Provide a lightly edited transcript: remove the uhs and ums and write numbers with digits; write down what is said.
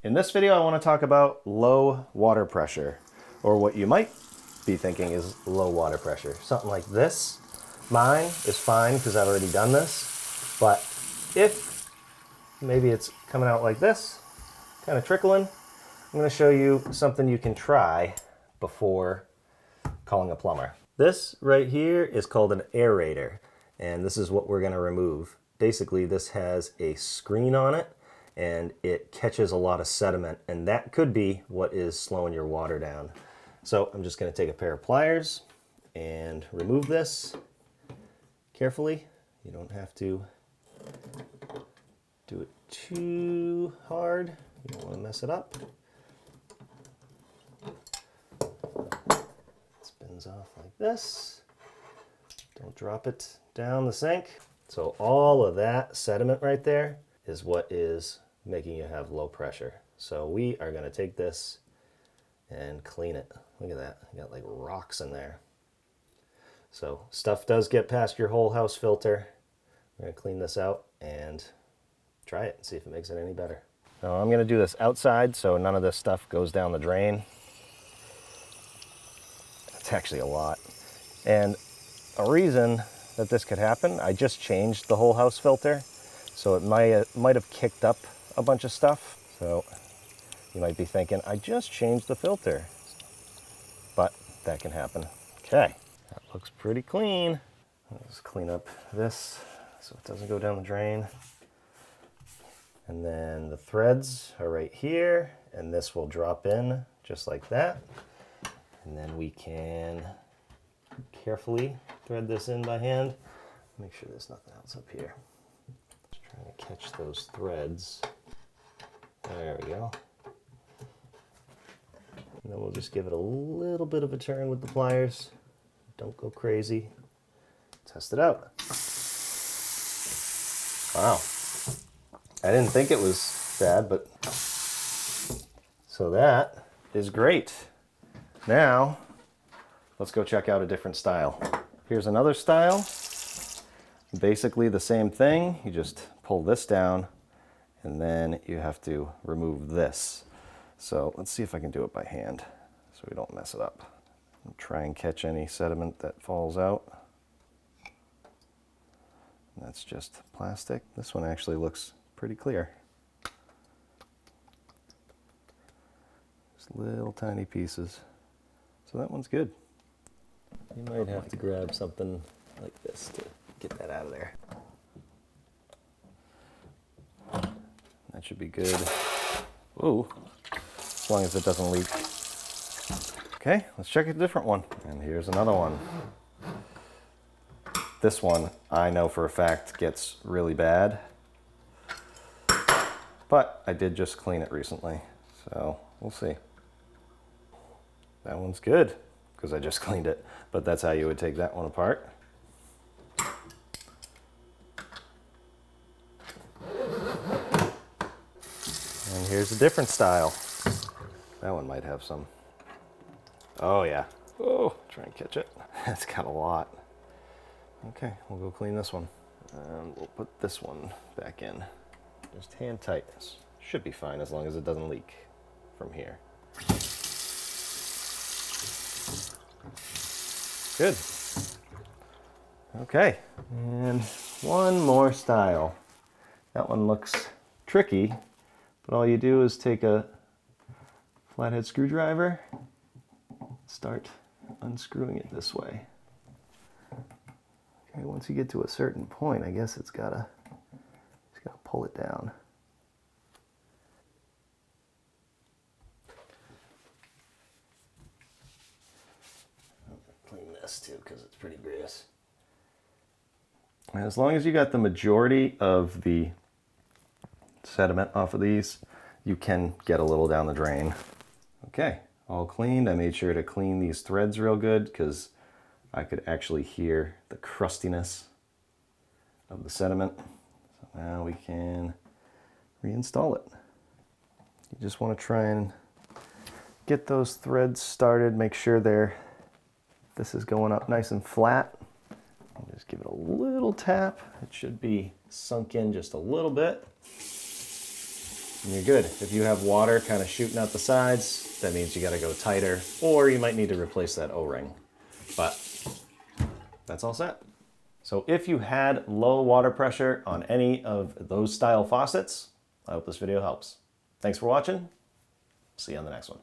In this video, I want to talk about low water pressure, or what you might be thinking is low water pressure. Something like this. Mine is fine because I've already done this, but if maybe it's coming out like this, kind of trickling, I'm going to show you something you can try before calling a plumber. This right here is called an aerator, and this is what we're going to remove. Basically, this has a screen on it, and it catches a lot of sediment, and that could be what is slowing your water down. So I'm just going to take a pair of pliers and remove this carefully. You don't have to do it too hard. You don't want to mess it up. It spins off like this. Don't drop it down the sink. So all of that sediment right there is what is making you have low pressure. So we are going to take this and clean it. Look at that. You got like rocks in there. So stuff does get past your whole house filter. We're going to clean this out and try it and see if it makes it any better. Now I'm going to do this outside so none of this stuff goes down the drain. It's actually a lot. And a reason that this could happen, I just changed the whole house filter. So it might have kicked up a bunch of stuff. So you might be thinking, I just changed the filter. But that can happen. Okay, that looks pretty clean. Let's clean up this so it doesn't go down the drain. And then the threads are right here, and this will drop in just like that. And then we can carefully thread this in by hand. Make sure there's nothing else up here. Just trying to catch those threads. There we go. And then we'll just give it a little bit of a turn with the pliers. Don't go crazy. Test it out. Wow. I didn't think it was bad, but so that is great. Now, let's go check out a different style. Here's another style. Basically the same thing. You just pull this down and then you have to remove this. So let's see if I can do it by hand so we don't mess it up. And try and catch any sediment that falls out. That's just plastic. This one actually looks pretty clear. Just little tiny pieces. So that one's good. You might have to grab something like this to get that out of there. That should be good. Ooh, as long as it doesn't leak. Okay, let's check a different one. And here's another one. This one, I know for a fact, gets really bad. But I did just clean it recently, so we'll see. That one's good, because I just cleaned it. But that's how you would take that one apart. And here's a different style. That one might have some. Oh yeah. Oh, try and catch it. It's got a lot. Okay, we'll go clean this one. And we'll put this one back in. Just hand tight. This should be fine as long as it doesn't leak from here. Good. Okay, and one more style. That one looks tricky, but all you do is take a flathead screwdriver, start unscrewing it this way. Okay, once you get to a certain point, I guess it's gotta pull it down. I'm gonna clean this too because it's pretty gross. And as long as you got the majority of the sediment off of these, you can get a little down the drain. Okay, all cleaned. I made sure to clean these threads real good because I could actually hear the crustiness of the sediment. So now we can reinstall it. You just want to try and get those threads started. Make sure this is going up nice and flat. And just give it a little tap. It should be sunk in just a little bit. and you're good. If you have water kind of shooting out the sides, that means you got to go tighter, or you might need to replace that O-ring. But that's all set. So if you had low water pressure on any of those style faucets, I hope this video helps. Thanks for watching. See you on the next one.